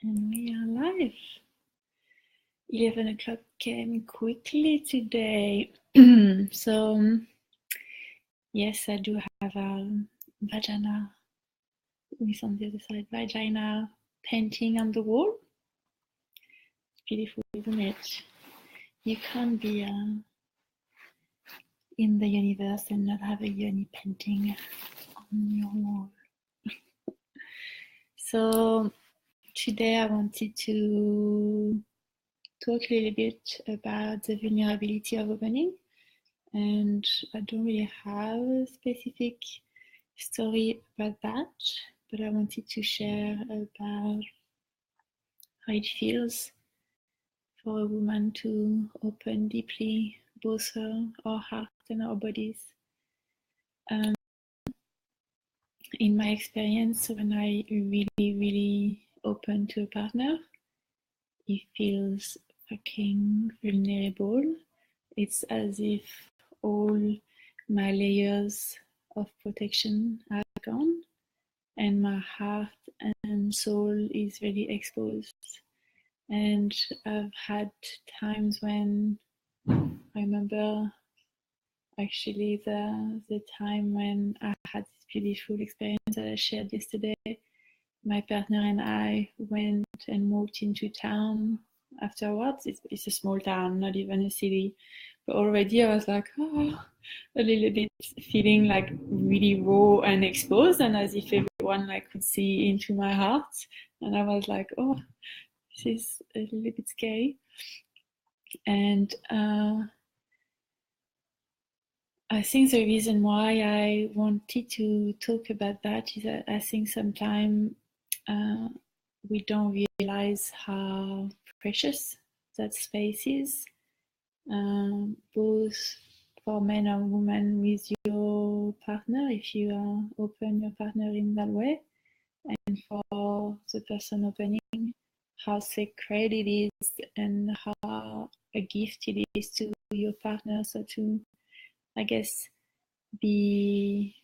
And we are live. 11 o'clock came quickly today. So, yes, I do have a vagina, with on the other side, vagina painting on the wall. It's beautiful, isn't it? You can't be in the universe and not have a yoni painting on your wall. So, today I wanted to talk a little bit about the vulnerability of opening. And I don't really have a specific story about that, but I wanted to share about how it feels for a woman to open deeply both our heart and our bodies. In my experience, when I really open to a partner, it feels fucking vulnerable. It's as if all my layers of protection are gone and my heart and soul is really exposed. And I've had times when I remember actually the time when I had this beautiful experience that I shared yesterday. My partner and I went and walked into town afterwards. It's a small town, not even a city. But already I was like, oh, a little bit feeling like really raw and exposed, and as if everyone like could see into my heart. And I was like, oh, this is a little bit scary. And I think the reason why I wanted to talk about that is that I think sometimes we don't realize how precious that space is, both for men or women with your partner, if you open your partner in that way, and for the person opening, how sacred it is and how a gift it is to your partner. So to, I guess, be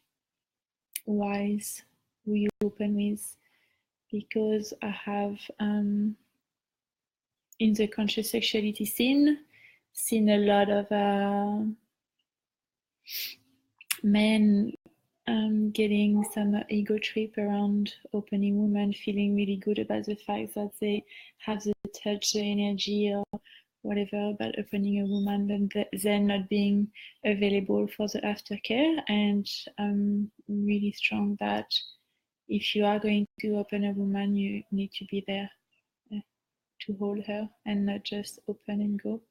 wise who you open with, because I have in the conscious sexuality scene seen a lot of men getting some ego trip around opening women, feeling really good about the fact that they have the touch, the energy, or whatever about opening a woman, but then not being available for the aftercare. And I'm really strong that if you are going to open a woman, you need to be there to hold her and not just open and go.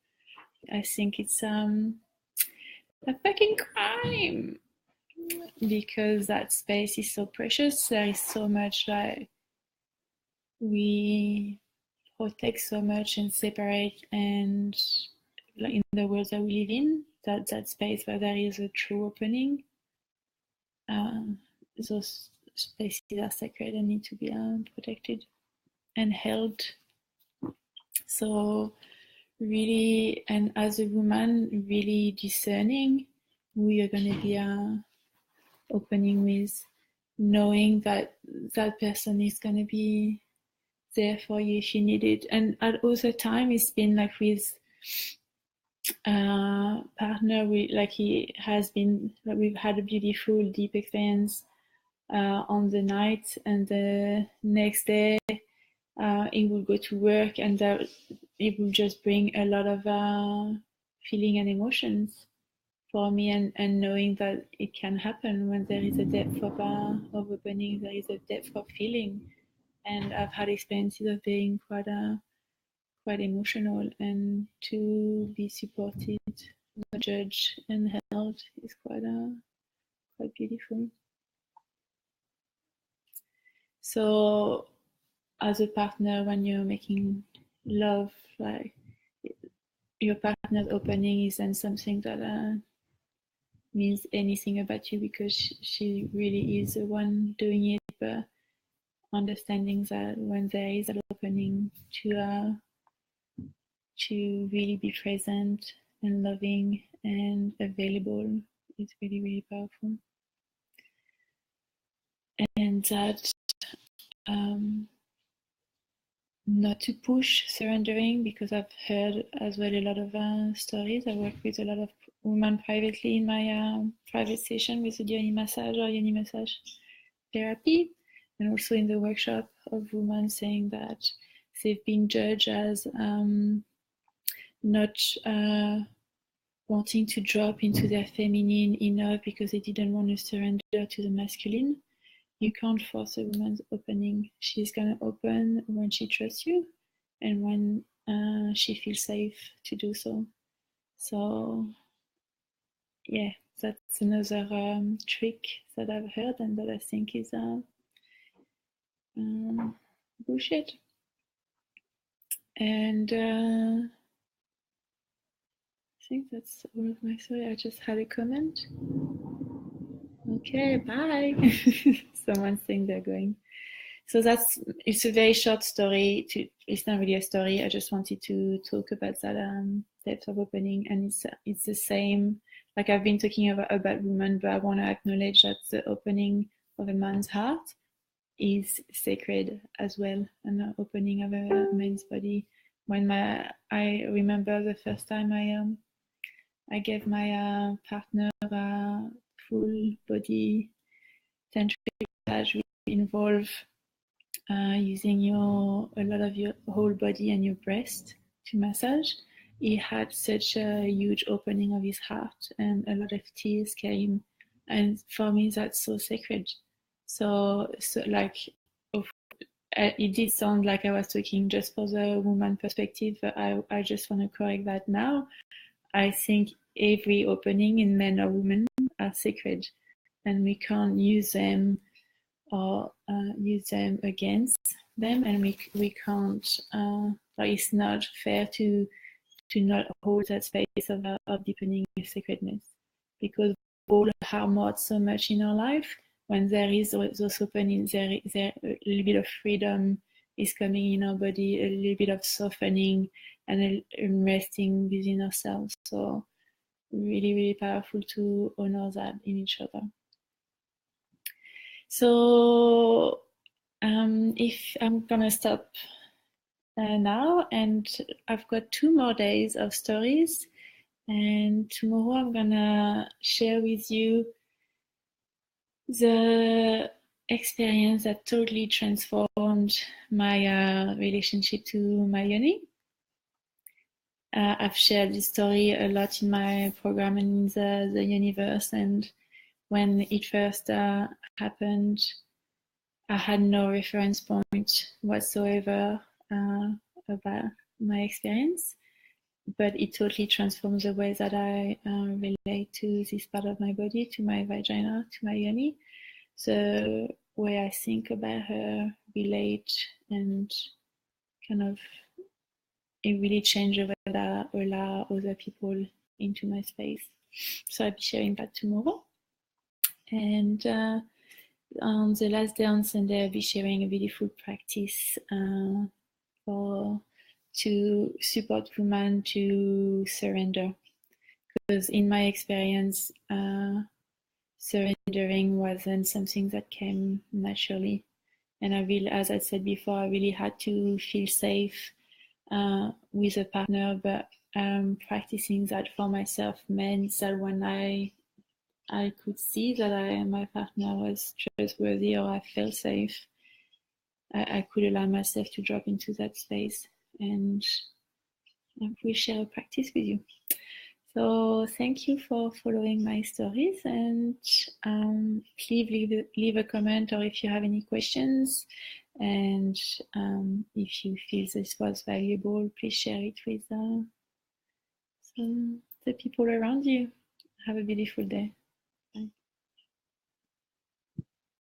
I think it's a fucking crime, because that space is so precious. There is so much like we protect so much and separate, and like in the world that we live in, that space where there is a true opening, those spaces are sacred and need to be protected and held. So really, and as a woman, really discerning who you're going to be opening with, knowing that that person is going to be there for you if you need it. And at other time, it's been like with partner, like he has been, like we've had a beautiful deep experience on the night, and the next day he will go to work, and it will just bring a lot of feeling and emotions for me, and knowing that it can happen when there is a depth of opening, there is a depth of feeling. And I've had experiences of being quite emotional, and to be supported, not judged, and held is quite beautiful. So as a partner, when you're making love, like your partner's opening isn't something that means anything about you, because she really is the one doing it, but understanding that when there is an opening to really be present and loving and available is really powerful. And that not to push surrendering, because I've heard as well a lot of stories. I work with a lot of women privately in my private session with the yoni massage or yoni massage therapy, and also in the workshop of women saying that they've been judged as not wanting to drop into their feminine enough because they didn't want to surrender to the masculine. You can't force a woman's opening. She's gonna open when she trusts you and when she feels safe to do so. So yeah, that's another trick that I've heard and that I think is bullshit. And I think that's all of my story. I just had a comment. Okay, bye. Someone's saying they're going. So it's a very short story. It's not really a story. I just wanted to talk about that depth of opening, and it's the same. Like I've been talking about women, but I want to acknowledge that the opening of a man's heart is sacred as well, and the opening of a man's body. I remember the first time I gave my partner a full body tantric massage, which involve using a lot of your whole body and your breast to massage. He had such a huge opening of his heart, and a lot of tears came. And for me, that's so sacred. So like, it did sound like I was talking just for the woman perspective, but I just want to correct that now. I think every opening in men or women are sacred, and we can't use them or use them against them, and we can't. Like it's not fair to not hold that space of deepening sacredness, because we all harm so much in our life. When there is those openings, there a little bit of freedom is coming in our body, a little bit of softening and resting within ourselves. So really, really powerful to honor that in each other. So if I'm gonna stop now, and I've got 2 more days of stories, and tomorrow I'm gonna share with you the experience that totally transformed my relationship to my yoni. I've shared this story a lot in my program and in the universe, and when it first happened, I had no reference point whatsoever about my experience, but it totally transforms the way that I relate to this part of my body, to my vagina, to my yoni. The way I think about her, relate, and kind of it really changed the way that I allow other people into my space. So I'll be sharing that tomorrow. And on the last day on Sunday, I'll be sharing a beautiful practice to support women to surrender. Because in my experience, surrendering wasn't something that came naturally. And as I said before, I really had to feel safe with a partner, but practicing that for myself meant that when I could see that my partner was trustworthy or I felt safe, I could allow myself to drop into that space, and I will share a practice with you. So thank you for following my stories, and please leave a comment, or if you have any questions, and if you feel this was valuable, please share it with the people around you. Have a beautiful day.